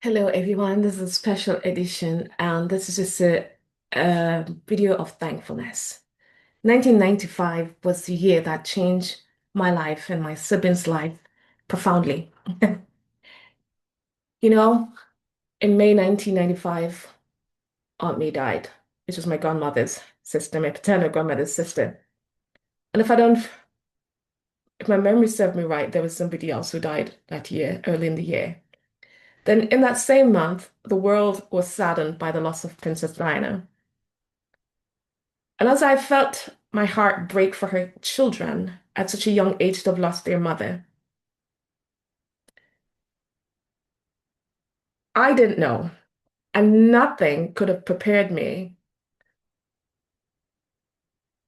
Hello, everyone. This is a special edition, and this is just a video of thankfulness. 1995 was the year that changed my life and my siblings' life profoundly. You know, in May 1995, Aunt May died, which was my grandmother's sister, my paternal grandmother's sister. And if my memory served me right, there was somebody else who died that year, early in the year. Then, in that same month, the world was saddened by the loss of Princess Diana. And as I felt my heart break for her children at such a young age to have lost their mother, I didn't know, and nothing could have prepared me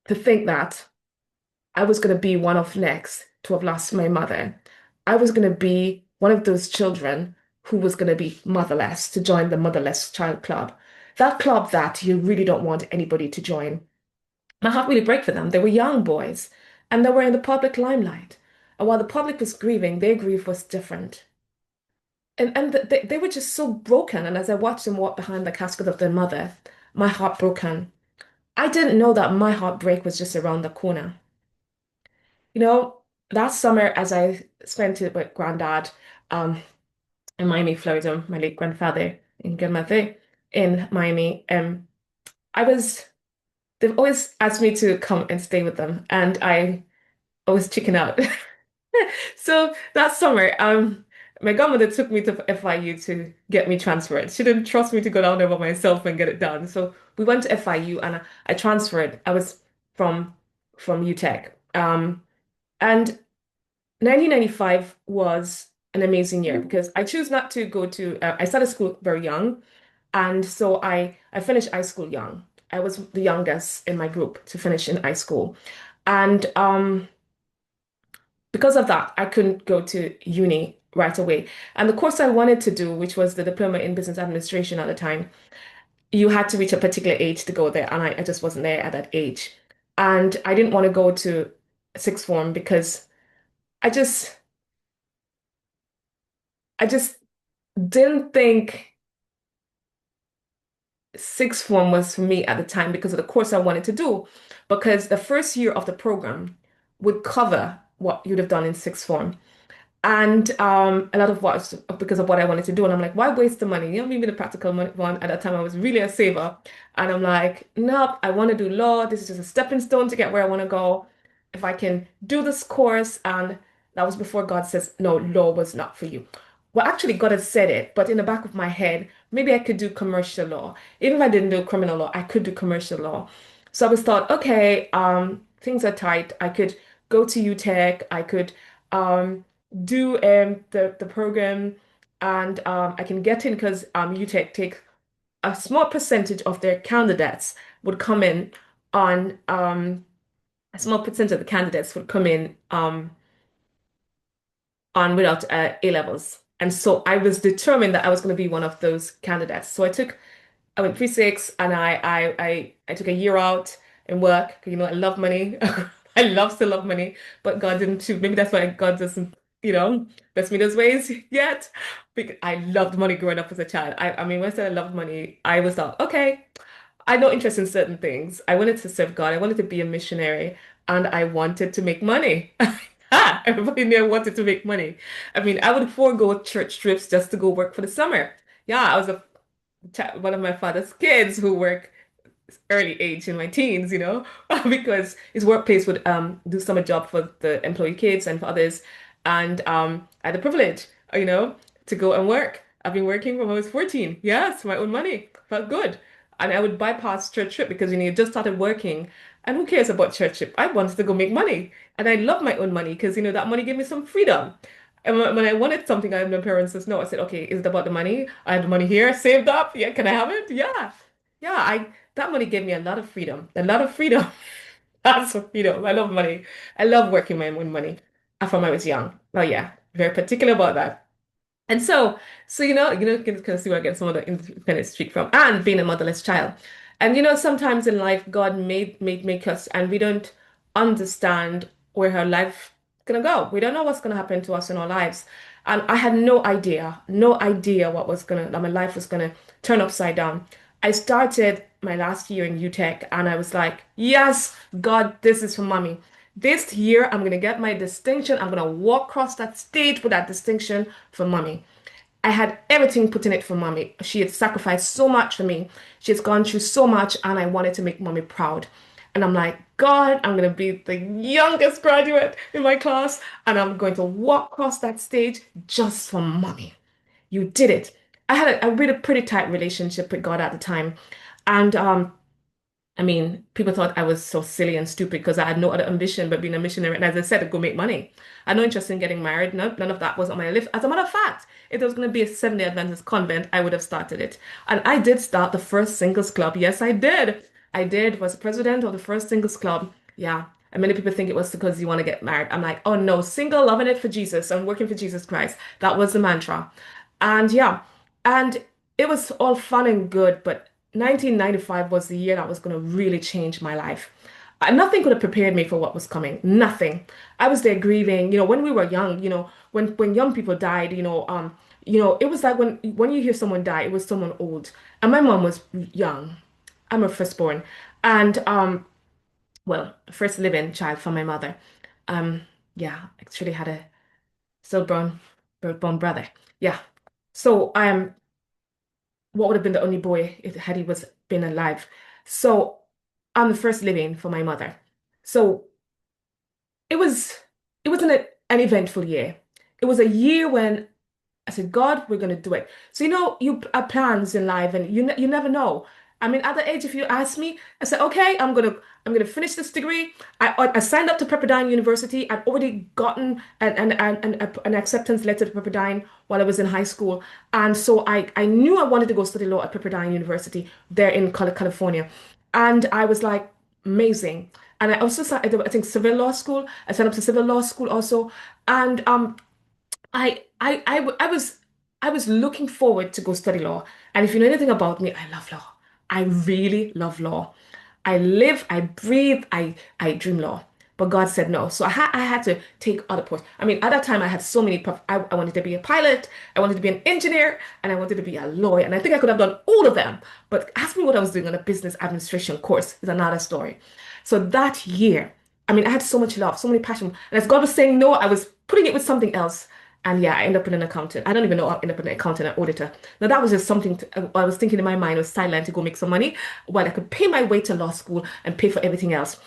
to think that I was going to be one of next to have lost my mother. I was going to be one of those children who was going to be motherless, to join the Motherless Child Club. That club that you really don't want anybody to join. My heart really broke for them. They were young boys, and they were in the public limelight. And while the public was grieving, their grief was different. And they were just so broken. And as I watched them walk behind the casket of their mother, my heart broken. I didn't know that my heartbreak was just around the corner. You know, that summer, as I spent it with granddad um, in Miami, Florida, my late grandfather and grandmother in Miami, they've always asked me to come and stay with them, and I always chicken out. So that summer, my godmother took me to FIU to get me transferred. She didn't trust me to go down there by myself and get it done. So we went to FIU and I transferred. I was from UTech. And 1995 was an amazing year because I chose not to go to, I started school very young. And so I finished high school young. I was the youngest in my group to finish in high school. And because of that, I couldn't go to uni right away. And the course I wanted to do, which was the diploma in business administration at the time, you had to reach a particular age to go there. And I just wasn't there at that age. And I didn't want to go to sixth form because I just, I just didn't think sixth form was for me at the time because of the course I wanted to do. Because the first year of the program would cover what you'd have done in sixth form. And a lot of what because of what I wanted to do. And I'm like, why waste the money? You know, maybe the practical one at that time, I was really a saver. And I'm like, nope, I want to do law. This is just a stepping stone to get where I want to go. If I can do this course, and that was before God says, no, law was not for you. Well, actually, God had said it, but in the back of my head, maybe I could do commercial law. Even if I didn't do criminal law, I could do commercial law. So I was thought, okay, things are tight. I could go to UTech. I could do the program, and I can get in because UTech take a small percentage of their candidates would come in on a small percentage of the candidates would come in on without A levels. And so I was determined that I was going to be one of those candidates. So I went 3-6 and I took a year out and work. You know, I love money. I love still love money, but God didn't choose. Maybe that's why God doesn't, bless me those ways yet. Because I loved money growing up as a child. I mean, when I said I loved money, I was like, okay, I know interest in certain things. I wanted to serve God. I wanted to be a missionary, and I wanted to make money. Everybody knew I wanted to make money. I mean, I would forego church trips just to go work for the summer. Yeah, I was one of my father's kids who work early age in my teens, because his workplace would do summer job for the employee kids and for others. And I had the privilege, to go and work. I've been working from when I was 14. Yes, my own money. Felt good. And I would bypass church trip because you just started working. And who cares about church trip? I wanted to go make money. And I love my own money because that money gave me some freedom. And when I wanted something, I had my parents says no. I said, okay, is it about the money? I have the money here, saved up. Yeah, can I have it? Yeah. Yeah, I that money gave me a lot of freedom. A lot of freedom. Lots of freedom. I love money. I love working my own money from I was young. Oh yeah, very particular about that. And so you can see where I get some of the independent streak from, and being a motherless child. And sometimes in life, God made make us, and we don't understand where our life gonna go. We don't know what's gonna happen to us in our lives. And I had no idea that my life was gonna turn upside down. I started my last year in UTech and I was like, yes, God, this is for mommy. This year, I'm gonna get my distinction. I'm gonna walk across that stage with that distinction for mommy. I had everything put in it for mommy. She had sacrificed so much for me. She has gone through so much, and I wanted to make mommy proud. And I'm like, God, I'm going to be the youngest graduate in my class, and I'm going to walk across that stage just for mommy. You did it. I had a really pretty tight relationship with God at the time. And I mean, people thought I was so silly and stupid because I had no other ambition but being a missionary. And as I said, to go make money. I had no interest in getting married. No, none of that was on my list. As a matter of fact, if there was going to be a Seventh-day Adventist convent, I would have started it. And I did start the first singles club. Yes, I did. I did. Was president of the first singles club. Yeah. And many people think it was because you want to get married. I'm like, oh no, single, loving it for Jesus. I'm working for Jesus Christ. That was the mantra. And yeah, and it was all fun and good, but 1995 was the year that was going to really change my life. Nothing could have prepared me for what was coming. Nothing. I was there grieving. When we were young, when young people died, it was like when you hear someone die, it was someone old. And my mom was young. I'm a firstborn, and well, first living child from my mother. Um, yeah, actually had a stillborn, birth-born brother. Yeah. So what would have been the only boy if had he was been alive. So I'm the first living for my mother. So it was it wasn't an eventful year. It was a year when I said, God, we're going to do it. So, you have plans in life and you never know. I mean, at the age, if you ask me, I said, okay, I'm gonna finish this degree. I signed up to Pepperdine University. I'd already gotten an acceptance letter to Pepperdine while I was in high school. And so I knew I wanted to go study law at Pepperdine University there in California. And I was like, amazing. And I also started, I think, civil law school. I signed up to civil law school also. And I was looking forward to go study law. And if you know anything about me, I love law. I really love law. I live, I breathe, I dream law. But God said no. So I had to take other posts. I mean, at that time I had so many I wanted to be a pilot, I wanted to be an engineer, and I wanted to be a lawyer. And I think I could have done all of them. But ask me what I was doing on a business administration course is another story. So that year, I mean, I had so much love, so many passion. And as God was saying no, I was putting it with something else. And yeah, I ended up in an accountant. I don't even know how I ended up in an accountant and auditor. Now that was just something I was thinking in my mind was sideline to go make some money while I could pay my way to law school and pay for everything else.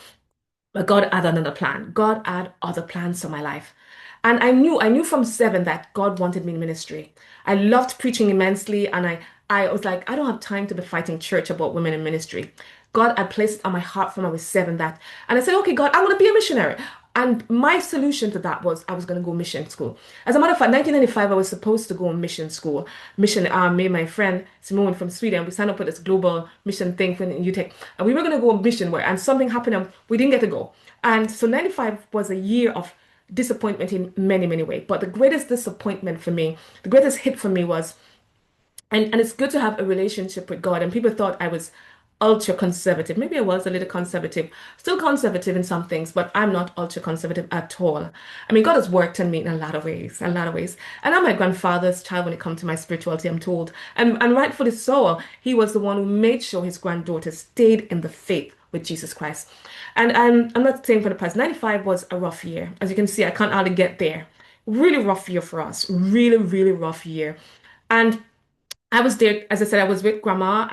But God had another plan. God had other plans for my life. And I knew from seven that God wanted me in ministry. I loved preaching immensely, and I was like, I don't have time to be fighting church about women in ministry. God had placed it on my heart from I was seven that, and I said, okay, God, I want to be a missionary. And my solution to that was I was going to go mission school. As a matter of fact, 1995, I was supposed to go on mission school. Me and my friend Simone from Sweden, we signed up for this global mission thing for UTech. And we were going to go on mission where, and something happened and we didn't get to go. And so 95 was a year of disappointment in many, many ways. But the greatest disappointment for me, the greatest hit for me was and it's good to have a relationship with God. And people thought I was ultra conservative. Maybe I was a little conservative, still conservative in some things, but I'm not ultra conservative at all. I mean, God has worked on me in a lot of ways, a lot of ways. And I'm my grandfather's child when it comes to my spirituality, I'm told. And rightfully so. He was the one who made sure his granddaughter stayed in the faith with Jesus Christ. And I'm not saying for the past 95 was a rough year. As you can see, I can't hardly get there. Really rough year for us. Really, really rough year. And I was there, as I said, I was with grandma.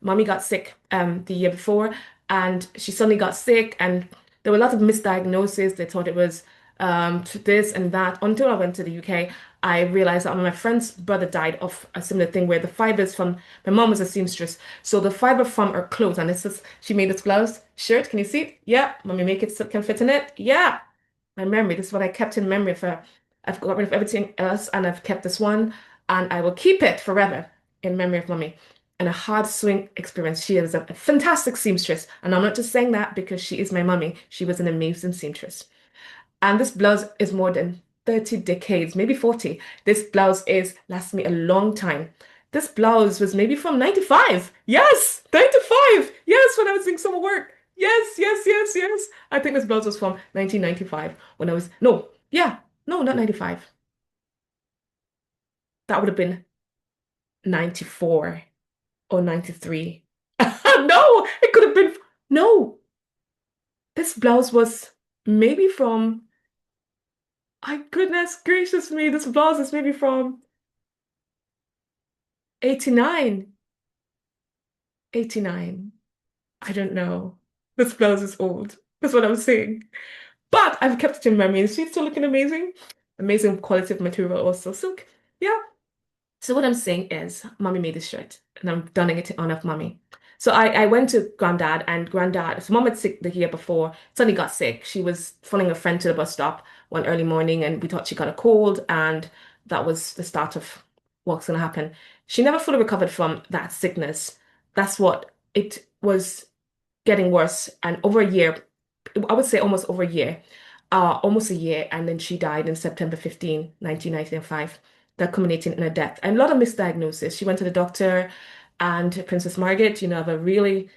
Mommy got sick the year before, and she suddenly got sick, and there were a lot of misdiagnoses. They thought it was this and that. Until I went to the UK, I realized that my friend's brother died of a similar thing where the fibers from my mom was a seamstress, so the fiber from her clothes, and this is she made this blouse shirt. Can you see it? Yeah, mommy make it so it can fit in it. Yeah, my memory. This is what I kept in memory for. I've got rid of everything else, and I've kept this one and I will keep it forever in memory of mommy. And a hard swing experience. She is a fantastic seamstress. And I'm not just saying that because she is my mommy. She was an amazing seamstress. And this blouse is more than 30 decades, maybe 40. This blouse is lasts me a long time. This blouse was maybe from 95. Yes, 95. Yes, when I was doing summer work. Yes, yes, yes, yes. I think this blouse was from 1995 when I was, no, yeah, no, not 95. That would have been 94 or 93. No, it could have been, no, this blouse was maybe from, my goodness gracious me, this blouse is maybe from 89, 89. I don't know. This blouse is old. That's what I'm saying. But I've kept it in memory. And she's still looking amazing. Amazing quality of material also. So yeah. So what I'm saying is, mommy made this shirt, and I'm donning it in honor of mommy. So I went to granddad, and granddad, so mom had sick the year before, suddenly got sick. She was following a friend to the bus stop one early morning, and we thought she got a cold, and that was the start of what's going to happen. She never fully recovered from that sickness. That's what it was, getting worse. And over a year, I would say almost over a year, almost a year. And then she died in September 15, 1995, that culminating in her death. And a lot of misdiagnosis. She went to the doctor, and Princess Margaret, I have a really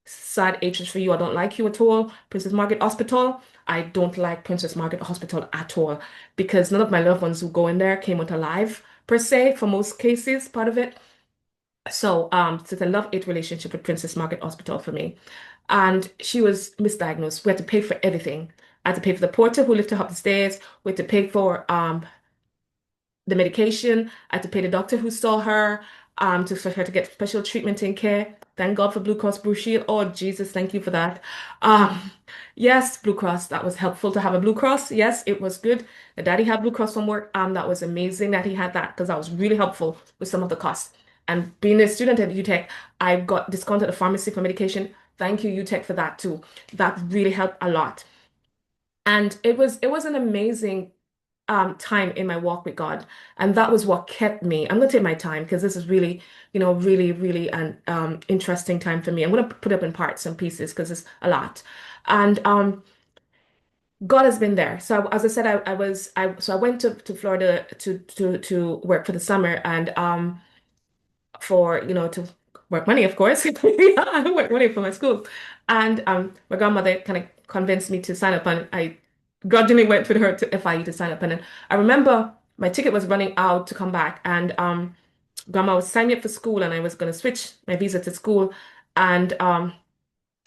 sad hatred for you. I don't like you at all. Princess Margaret Hospital. I don't like Princess Margaret Hospital at all because none of my loved ones who go in there came out alive, per se, for most cases, part of it. So it's a love-hate relationship with Princess Margaret Hospital for me. And she was misdiagnosed. We had to pay for everything. I had to pay for the porter who lifted her up the stairs. We had to pay for the medication. I had to pay the doctor who saw her for her to get special treatment and care. Thank God for Blue Cross Blue Shield. Oh, Jesus, thank you for that. Um, yes, Blue Cross, that was helpful to have a Blue Cross. Yes, it was good. The daddy had Blue Cross from work. That was amazing that he had that because that was really helpful with some of the costs. And being a student at UTech, I got discounted at the pharmacy for medication. Thank you, UTech, for that too. That really helped a lot. And it was an amazing time in my walk with God. And that was what kept me. I'm gonna take my time because this is really, really, really an interesting time for me. I'm gonna put up in parts and pieces because it's a lot. And God has been there. So as I said, I went to Florida to work for the summer and for, to work money, of course. I work money for my school. And my grandmother kind of convinced me to sign up, and I grudgingly went with her to FIU to sign up. And then I remember my ticket was running out to come back, and grandma was signing me up for school, and I was going to switch my visa to school. And I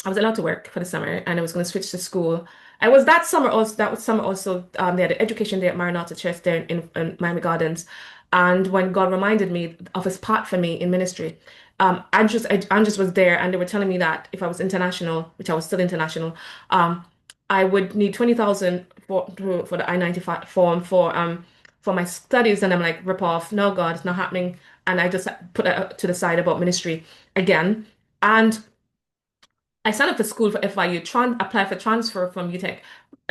was allowed to work for the summer, and I was going to switch to school. I was that summer also. That was summer also. They had an education day at Maranatha Church there in Miami Gardens, and when God reminded me of His part for me in ministry, Andrews was there, and they were telling me that if I was international, which I was still international, I would need 20,000 for the I-95 form for my studies, and I'm like, rip off. No, God, it's not happening. And I just put it to the side about ministry again, and I signed up for school for FIU, applied for transfer from UTech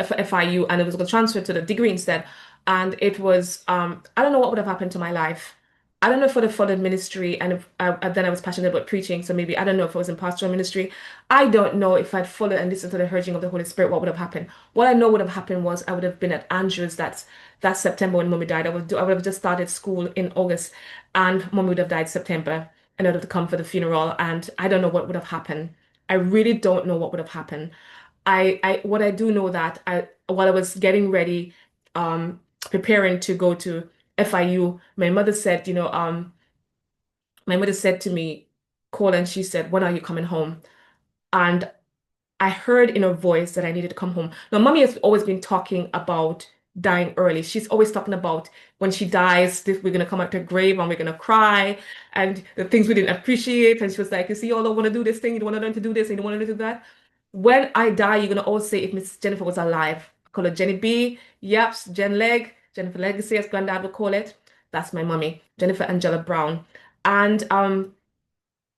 for FIU, and it was going to transfer to the degree instead. And it was, I don't know what would have happened to my life. I don't know if I would have followed ministry, and if then I was passionate about preaching, so maybe I don't know if I was in pastoral ministry. I don't know if I'd followed and listened to the urging of the Holy Spirit, what would have happened. What I know would have happened was I would have been at Andrews that September when mommy died. I would have just started school in August, and mommy would have died September, and I would have come for the funeral, and I don't know what would have happened. I really don't know what would have happened. What I do know that while I was getting ready, preparing to go to FIU, my mother said to me, call, and she said, when are you coming home? And I heard in her voice that I needed to come home. Now, mommy has always been talking about dying early. She's always talking about when she dies, we're gonna come out to her grave and we're gonna cry and the things we didn't appreciate. And she was like, you see, you all don't want to do this thing, you don't want to learn to do this, and you don't want to do that. When I die, you're gonna all say if Miss Jennifer was alive. I call her Jenny B. Yaps, Jen Leg, Jennifer Legacy, as granddad would call it. That's my mommy, Jennifer Angela Brown. And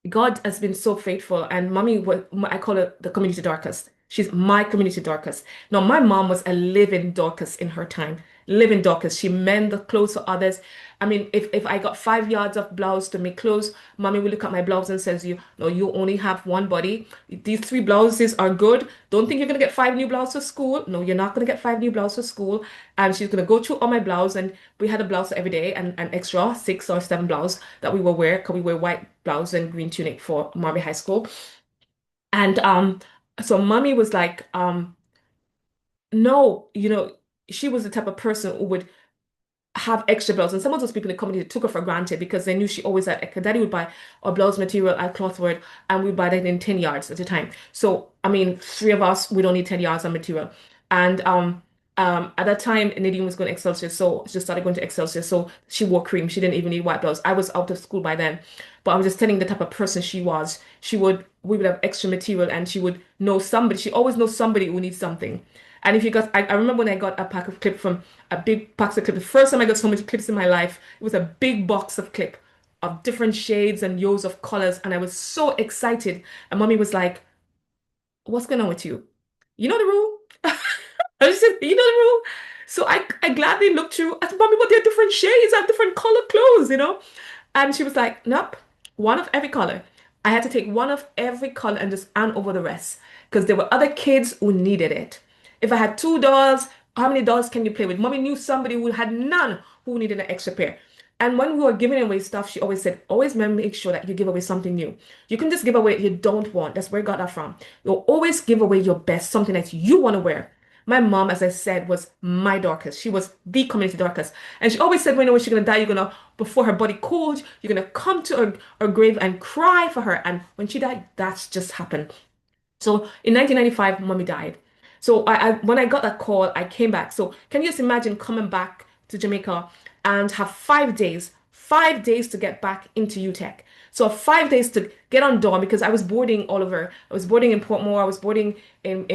God has been so faithful, and mommy, I call her the community Dorcas. She's my community Dorcas. Now, my mom was a living Dorcas in her time, living Dorcas. She mend the clothes for others. I mean, if I got 5 yards of blouse to make clothes, mommy will look at my blouse and says, "You no, you only have one body. These three blouses are good. Don't think you're gonna get five new blouses for school. No, you're not gonna get five new blouses for school." And she's gonna go through all my blouse, and we had a blouse every day, and an extra 6 or 7 blouse that we will wear, because we wear white blouse and green tunic for Marby High School. And so mommy was like, no, she was the type of person who would have extra blouse. And some of those people in the community took her for granted because they knew she always had, her daddy would buy our blouse material at Clothword and we buy that in 10 yards at a time. So, I mean, three of us, we don't need 10 yards of material. And at that time, Nadine was going to Excelsior, so she started going to Excelsior. So she wore cream. She didn't even need white blouse. I was out of school by then, but I'm just telling you the type of person she was. We would have extra material, and she would know somebody. She always knows somebody who needs something. And if you got, I remember when I got a pack of clip from a big box of clip. The first time I got so many clips in my life, it was a big box of clip of different shades and yos of colors, and I was so excited. And mommy was like, "What's going on with you? You know the rule." I just said, "You know the rule." So I gladly looked through. I said, "Mommy, but they're different shades. I have different color clothes, you know." And she was like, "Nope, one of every color." I had to take one of every color and just hand over the rest because there were other kids who needed it. If I had two dolls, how many dolls can you play with? Mommy knew somebody who had none who needed an extra pair. And when we were giving away stuff, she always said, always make sure that you give away something new. You can just give away what you don't want. That's where I got that from. You'll always give away your best, something that you want to wear. My mom, as I said, was my darkest. She was the community darkest. And she always said, when she's gonna die, you're gonna, before her body cooled, you're gonna come to her grave and cry for her. And when she died, that's just happened. So in 1995, mommy died. So when I got that call, I came back. So can you just imagine coming back to Jamaica and have 5 days to get back into UTech. So 5 days to get on dorm because I was boarding all over. I was boarding in Portmore. I was boarding in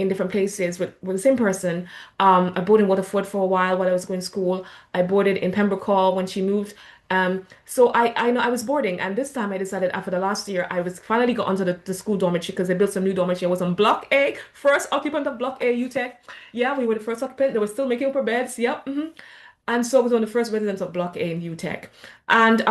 different places with the same person. I boarded in Waterford for a while I was going to school. I boarded in Pembroke Hall when she moved. So I know I was boarding, and this time I decided after the last year I was finally got onto the school dormitory because they built some new dormitory. I was on Block A, first occupant of Block A, UTech. Yeah, we were the first occupant. They were still making up our beds. Yep. And so I was one of the first residents of Block A in UTech. And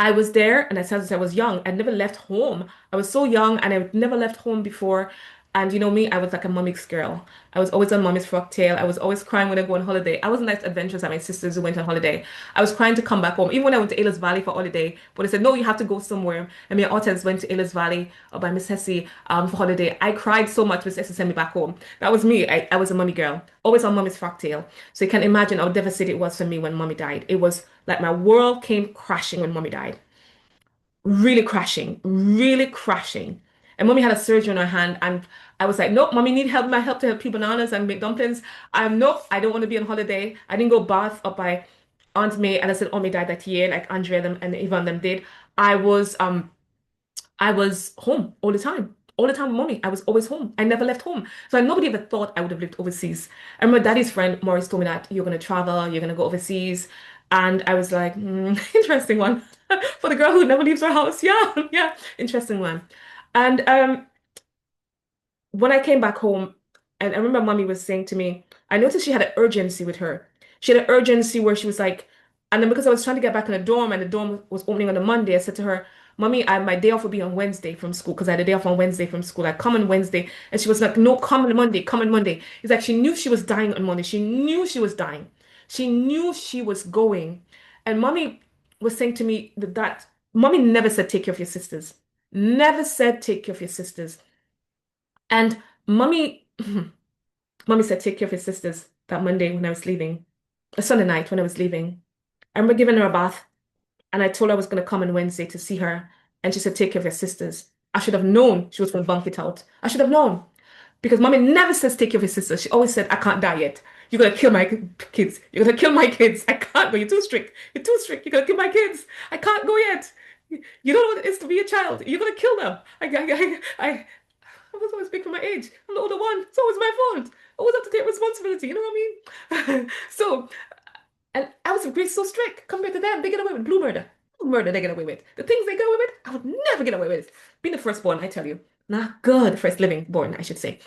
I was there, and I said I was young. I'd never left home. I was so young, and I never left home before. And you know me, I was like a mommy's girl. I was always on mommy's frock tail. I was always crying when I go on holiday. I wasn't as adventurous as my sisters who went on holiday. I was crying to come back home. Even when I went to Ayla's Valley for holiday, but they said, no, you have to go somewhere. And my aunts went to Ayla's Valley by Miss Hessie for holiday. I cried so much Miss Hessie sent me back home. That was me. I was a mommy girl, always on mommy's frock tail. So you can imagine how devastated it was for me when mommy died. It was like my world came crashing when mommy died, really crashing, really crashing. And mommy had a surgery on her hand, and I was like, nope, mommy need help, my help to peel bananas and make dumplings. Nope, I don't want to be on holiday. I didn't go bath up by Aunt May, and I said, oh, May died that year, like Andrea them and Yvonne them did. I was um I was home all the time. All the time with mommy. I was always home. I never left home. So nobody ever thought I would have lived overseas. I remember daddy's friend Maurice told me that you're gonna travel, you're gonna go overseas. And I was like, interesting one. For the girl who never leaves her house. Yeah, yeah, interesting one. And when I came back home, and I remember mommy was saying to me, I noticed she had an urgency with her. She had an urgency where she was like, and then because I was trying to get back in the dorm and the dorm was opening on a Monday, I said to her, Mommy, my day off will be on Wednesday from school because I had a day off on Wednesday from school. I come on Wednesday. And she was like, no, come on Monday, come on Monday. It's like she knew she was dying on Monday. She knew she was dying. She knew she was going. And mommy was saying to me that mommy never said take care of your sisters. Never said take care of your sisters. And mommy, mommy said, take care of your sisters that Monday when I was leaving, a Sunday night when I was leaving. I remember giving her a bath and I told her I was going to come on Wednesday to see her. And she said, take care of your sisters. I should have known she was going to bunk it out. I should have known because mommy never says take care of your sisters. She always said, I can't die yet. You're going to kill my kids. You're going to kill my kids. I can't go. You're too strict. You're too strict. You're going to kill my kids. I can't go yet. You don't know what it is to be a child. You're going to kill them. I was always big for my age. I'm the older one. It's always my fault. I always have to take responsibility. You know what I mean? So, and I was great, so strict compared to them. They get away with blue murder. Blue murder they get away with. The things they get away with, I would never get away with. Being the firstborn, I tell you. Not good. First living born, I should say.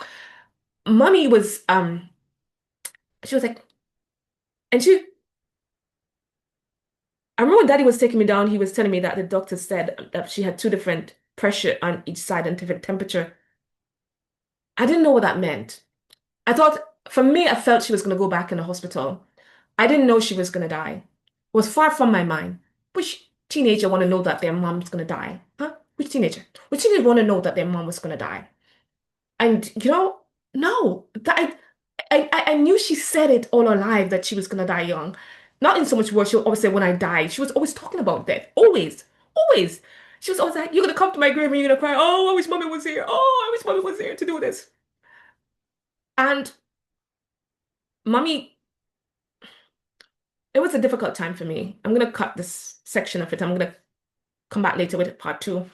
Mommy was, she was like, and I remember when daddy was taking me down, he was telling me that the doctor said that she had two different pressure on each side and different temperature. I didn't know what that meant. I thought, for me, I felt she was going to go back in the hospital. I didn't know she was going to die. It was far from my mind. Which teenager want to know that their mom's going to die? Huh? Which teenager? Which teenager want to know that their mom was going to die? And, no, that I knew she said it all her life that she was gonna die young. Not in so much words, she'll always say when I die. She was always talking about death. Always. Always. She was always like, you're gonna come to my grave and you're gonna cry. Oh, I wish mommy was here. Oh, I wish mommy was here to do this. And mommy, it was a difficult time for me. I'm gonna cut this section of it. I'm gonna come back later with part two,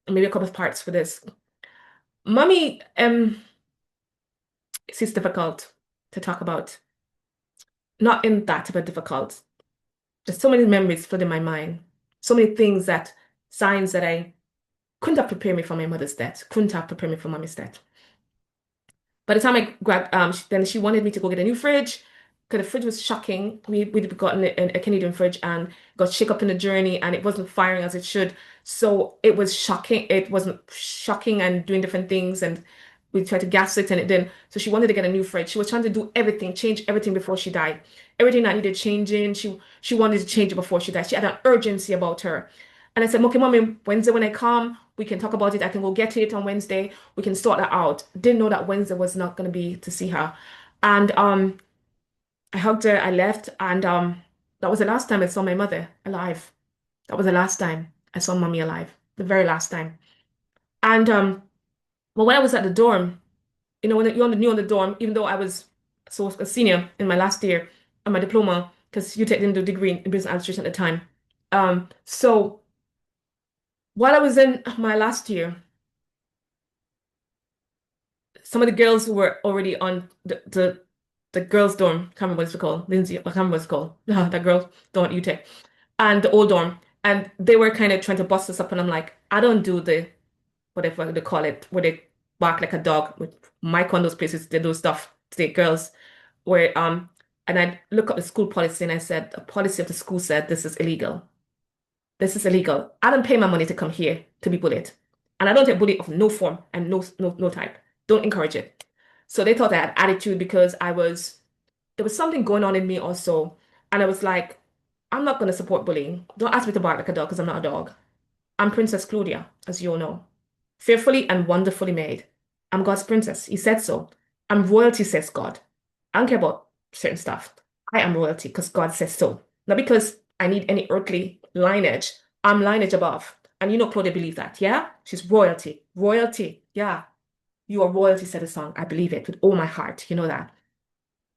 and maybe a couple of parts for this. Mommy, it's difficult to talk about. Not in that, but difficult. There's so many memories flooding my mind. So many things that signs that I couldn't have prepared me for my mother's death, couldn't have prepared me for mommy's death. By the time I grabbed, then she wanted me to go get a new fridge because the fridge was shocking. We'd gotten a Canadian fridge and got shook up in the journey and it wasn't firing as it should. So it was shocking. It wasn't shocking and doing different things. And we tried to gas it and it didn't. So she wanted to get a new fridge. She was trying to do everything, change everything before she died. Everything that needed changing, she wanted to change it before she died. She had an urgency about her. And I said, okay, mommy, Wednesday when I come, we can talk about it. I can go get it on Wednesday. We can sort that out. Didn't know that Wednesday was not going to be to see her. And I hugged her, I left, and that was the last time I saw my mother alive. That was the last time I saw mommy alive. The very last time. And but when I was at the dorm, when you're new on the dorm, even though I was a senior in my last year of my diploma, because UTech didn't do degree in business administration at the time. So while I was in my last year, some of the girls who were already on the girls' dorm, can't remember what it's called, Lindsay, I can't remember what it's called, that girl dorm at UTech, and the old dorm, and they were kind of trying to bust us up, and I'm like, I don't do the whatever they call it, where they bark like a dog. With Mike on those places, they do stuff to the girls, where and I look up the school policy, and I said, the policy of the school said this is illegal. This is illegal. I don't pay my money to come here to be bullied. And I don't take bullying of no form and no type. Don't encourage it. So they thought I had attitude because there was something going on in me also. And I was like, I'm not going to support bullying. Don't ask me to bark like a dog because I'm not a dog. I'm Princess Claudia, as you all know. Fearfully and wonderfully made. I'm God's princess. He said so. I'm royalty, says God. I don't care about certain stuff. I am royalty because God says so. Not because I need any earthly lineage. I'm lineage above. And you know Claudia believed that, yeah? She's royalty. Royalty. Yeah. You are royalty, said the song. I believe it with all my heart. You know that.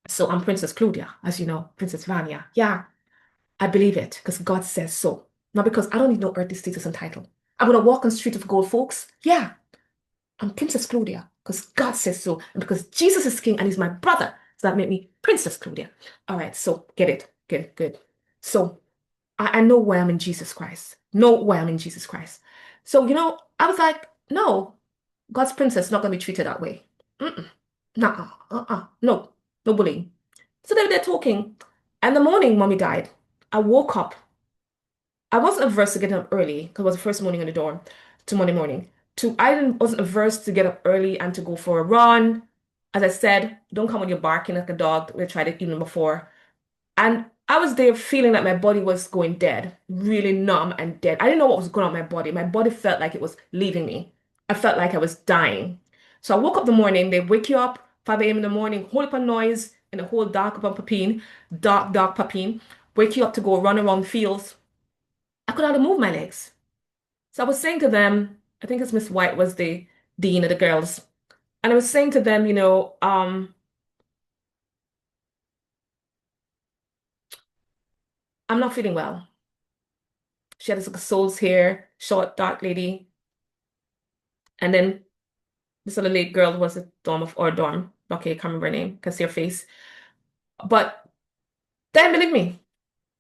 So I'm Princess Claudia, as you know, Princess Vanya. Yeah. I believe it because God says so. Not because I don't need no earthly status and title. I'm gonna walk on the street of gold, folks. Yeah. I'm Princess Claudia because God says so, and because Jesus is king and he's my brother. So that made me Princess Claudia. All right, so get it. Good, good. So I know why I'm in Jesus Christ. Know why I'm in Jesus Christ. So, I was like, no, God's princess not going to be treated that way. Mm-mm. Nuh-uh. No, no bullying. So they were there talking. And the morning, mommy died. I woke up. I wasn't averse to getting up early because it was the first morning in the dorm to Monday morning. Wasn't averse to get up early and to go for a run. As I said, don't come when you're barking like a dog. We tried it even before. And I was there feeling like my body was going dead, really numb and dead. I didn't know what was going on in my body. My body felt like it was leaving me. I felt like I was dying. So I woke up the morning, they wake you up 5 a.m. in the morning, whole up a noise in the whole dark up Papine, dark Papine, wake you up to go run around fields. I could hardly move my legs. So I was saying to them, I think it's Miss White was the dean of the girls. And I was saying to them, I'm not feeling well. She had this like soul's hair, short, dark lady. And then this other lady girl was a dorm of our dorm. Okay, I can't remember her name, can see her face. But they didn't believe me.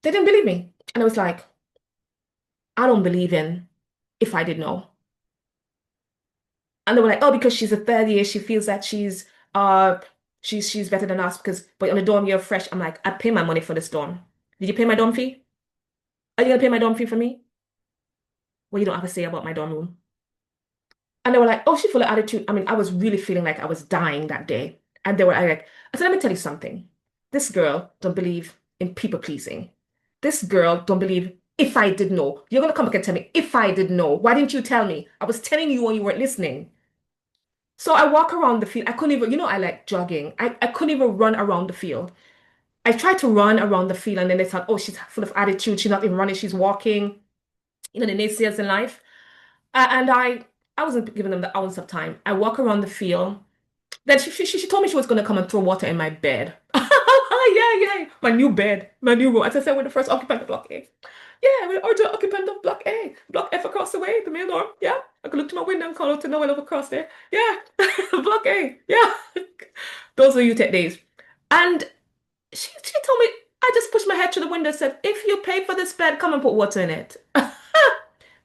They didn't believe me. And I was like, I don't believe in if I did know. And they were like, oh, because she's a third year, she feels that uh she's better than us because but on the dorm you're fresh. I'm like, I pay my money for this dorm. Did you pay my dorm fee? Are you gonna pay my dorm fee for me? Well, you don't have a say about my dorm room. And they were like, oh, she's full of attitude. I mean, I was really feeling like I was dying that day. And they were like, I said, let me tell you something. This girl don't believe in people pleasing. This girl don't believe if I did know. You're gonna come back and tell me if I did know. Why didn't you tell me? I was telling you when you weren't listening. So I walk around the field. I couldn't even, I like jogging. I couldn't even run around the field. I tried to run around the field and then they thought, oh, she's full of attitude. She's not even running, she's walking. The naysayers in life. And I wasn't giving them the ounce of time. I walk around the field. Then she told me she was going to come and throw water in my bed. Yeah, yeah. My new bed, my new room. As I said, we're the first occupant of Block A. Yeah, we're the occupant of Block A. Block F across the way, the main door. Yeah. I could look to my window and call out to Noel over across there. Yeah. Block A. Yeah. Those were UTEC days. And she told me, I just pushed my head through the window and said, if you pay for this bed, come and put water in it.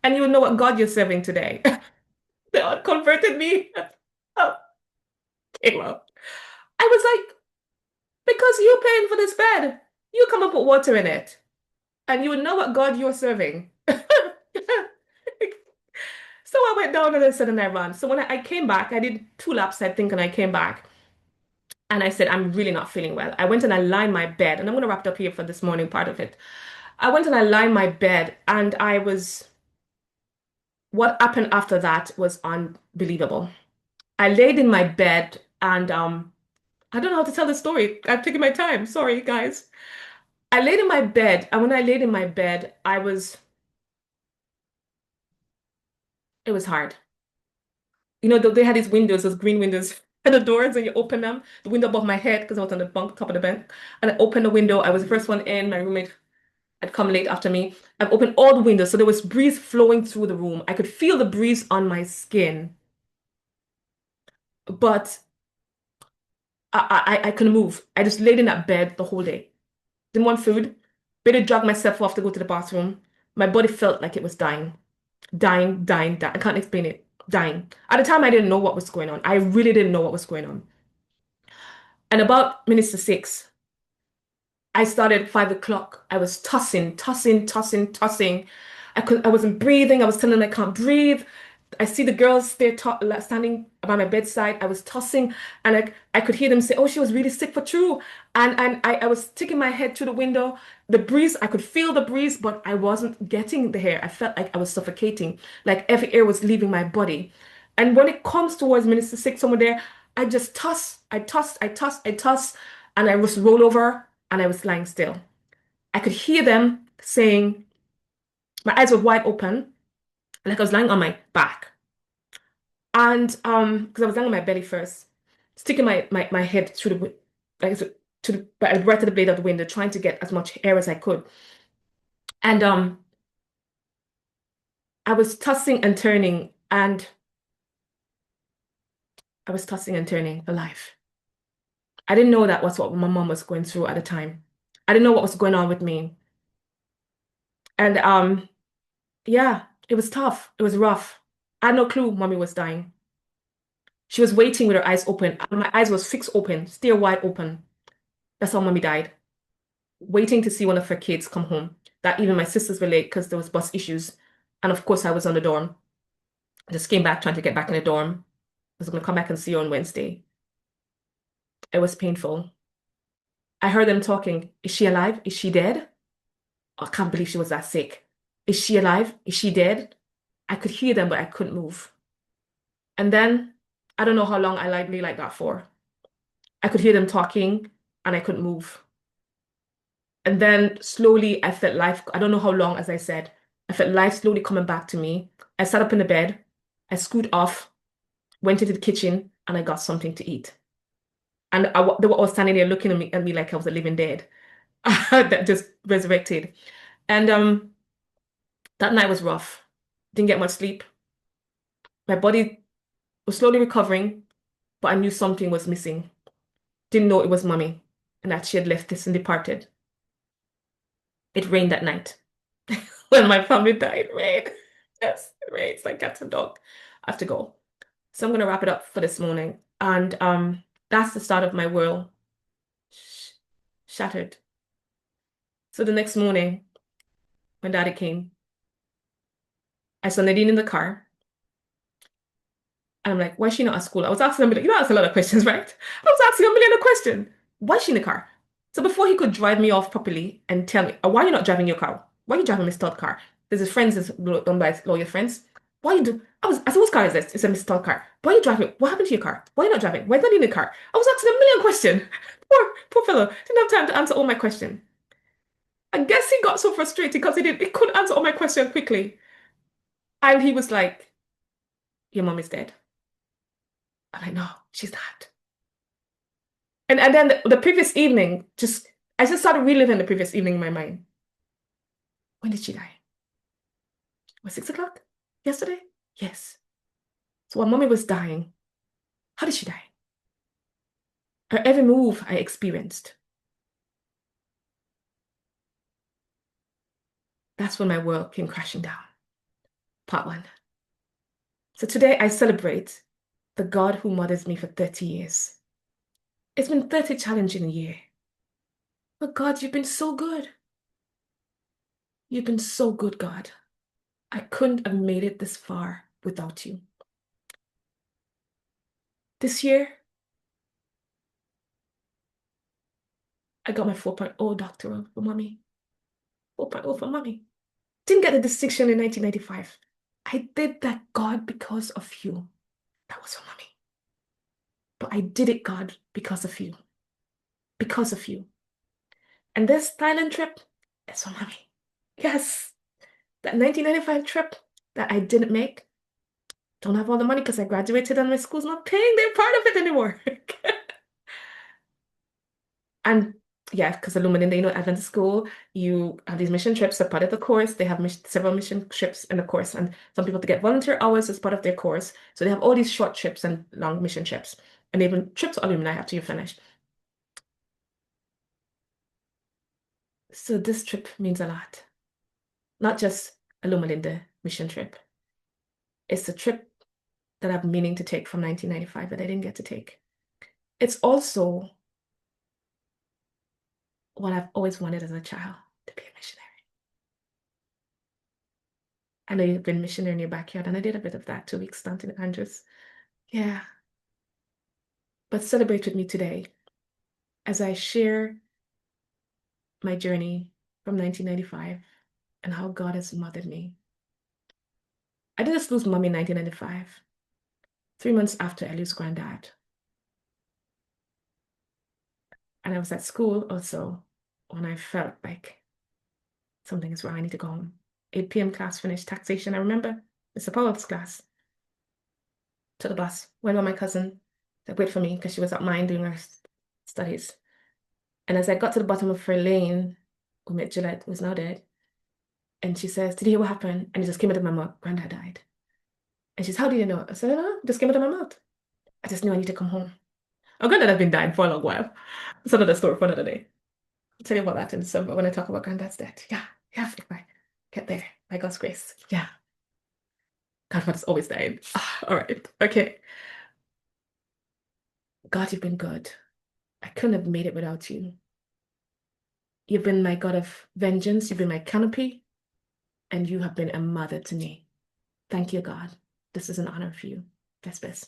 And you will know what God you're serving today. God converted me. Okay, well, I was like, because you're paying for this bed, you come and put water in it, and you would know what God you're serving. So I went down and I said, and I ran. So when I came back, I did 2 laps, I think, and I came back. And I said, I'm really not feeling well. I went and I lined my bed, and I'm going to wrap it up here for this morning part of it. I went and I lined my bed, and what happened after that was unbelievable. I laid in my bed, and I don't know how to tell the story. I'm taking my time. Sorry, guys. I laid in my bed, and when I laid in my bed, it was hard. They had these windows, those green windows, and the doors, and you open them. The window above my head, because I was on the bunk top of the bed. And I opened the window. I was the first one in. My roommate had come late after me. I've opened all the windows, so there was breeze flowing through the room. I could feel the breeze on my skin, but I couldn't move. I just laid in that bed the whole day. Didn't want food. Barely dragged myself off to go to the bathroom. My body felt like it was dying. Dying, dying, dying. I can't explain it. Dying. At the time, I didn't know what was going on. I really didn't know what was going on. And about minutes to 6, I started at 5 o'clock. I was tossing, tossing, tossing, tossing. I wasn't breathing. I was telling them I can't breathe. I see the girls there standing by my bedside. I was tossing, and I could hear them say, "Oh, she was really sick for true." And I was sticking my head through the window. The breeze, I could feel the breeze, but I wasn't getting the air. I felt like I was suffocating, like every air was leaving my body. And when it comes towards Minister Six, somewhere there, I just toss, I toss, I toss, I toss, and I was roll over, and I was lying still. I could hear them saying, my eyes were wide open, like I was lying on my back. And because I was lying on my belly first, sticking my head through like to right to the blade of the window, trying to get as much air as I could. And I was tossing and turning, and I was tossing and turning for life. I didn't know that was what my mom was going through at the time. I didn't know what was going on with me. And yeah, it was tough. It was rough. I had no clue mommy was dying. She was waiting with her eyes open. My eyes was fixed open, stare wide open. That's how mommy died. Waiting to see one of her kids come home. That even my sisters were late because there was bus issues. And of course, I was on the dorm. I just came back trying to get back in the dorm. I was going to come back and see her on Wednesday. It was painful. I heard them talking. Is she alive? Is she dead? I can't believe she was that sick. Is she alive? Is she dead? I could hear them, but I couldn't move. And then I don't know how long I lay like that for. I could hear them talking and I couldn't move. And then slowly I felt life, I don't know how long, as I said, I felt life slowly coming back to me. I sat up in the bed, I scooted off, went into the kitchen, and I got something to eat. And they were all standing there looking at me like I was a living dead that just resurrected. And that night was rough. Didn't get much sleep. My body was slowly recovering, but I knew something was missing. Didn't know it was mommy and that she had left this and departed. It rained that night. When my family died, it rained. Yes, it rained. It's like cats and dog. I have to go. So I'm gonna wrap it up for this morning. And that's the start of my world sh shattered. So the next morning, when daddy came, I saw Nadine in the car. And I'm like, why is she not at school? I was asking him, ask a lot of questions, right? I was asking a million of questions. Why is she in the car? So before he could drive me off properly and tell me, why are you not driving your car? Why are you driving my stud car? There's his friends, done by lawyer friends. Why you do? I said, whose car is this? It's a Mr. car. Why are you driving? What happened to your car? Why are you not driving? Why do you need a car? I was asking a million questions. Poor fellow. Didn't have time to answer all my questions. I guess he got so frustrated because he couldn't answer all my questions quickly. And he was like, your mom is dead. I'm like, no, she's not. And then the previous evening, I just started reliving the previous evening in my mind. When did she die? Was 6 o'clock? Yesterday? Yes. So while mommy was dying, how did she die? Her every move I experienced. That's when my world came crashing down. Part one. So today I celebrate the God who mothers me for 30 years. It's been 30 challenging years. But God, you've been so good. You've been so good, God. I couldn't have made it this far without you. This year, I got my 4.0 doctoral for mommy. 4.0 for mommy. Didn't get the distinction in 1995. I did that, God, because of you. That was for mommy. But I did it, God, because of you. Because of you. And this Thailand trip is for mommy. Yes, that 1995 trip that I didn't make. Don't have all the money because I graduated and my school's not paying their part of it anymore. And yeah, because Illuminate, Adventist school, you have these mission trips as part of the course. They have several mission trips in the course, and some people to get volunteer hours as part of their course. So they have all these short trips and long mission trips, and even trips to alumni after you finish. So this trip means a lot. Not just Illuminate the mission trip. It's a trip that I've been meaning to take from 1995 that I didn't get to take. It's also what I've always wanted as a child, to be a missionary. I know you've been missionary in your backyard, and I did a bit of that 2 weeks down in Andrews. Yeah. But celebrate with me today as I share my journey from 1995 and how God has mothered me. I did just lose mommy in 1995, 3 months after I lose granddad. And I was at school also when I felt like something is wrong. I need to go home. 8 p.m. class finished taxation. I remember Mr. Powell's class. To the bus, went with my cousin to wait for me because she was at mine doing her studies. And as I got to the bottom of her lane, we met Gillette, who's now dead. And she says, did you hear what happened? And it just came out of my mouth, Granddad died. And she's, how do you know? I said, no, it just came out of my mouth. I just knew I need to come home. Oh, Granddad has been dying for a long while. It's another story for another day. I'll tell you about that in December when I talk about Granddad's death. Yeah, yeah, if I get there, by God's grace. Yeah. Godfather's always dying. All right. Okay. God, you've been good. I couldn't have made it without you. You've been my God of vengeance. You've been my canopy. And you have been a mother to me. Thank you, God. This is an honor for you. Bless, bless.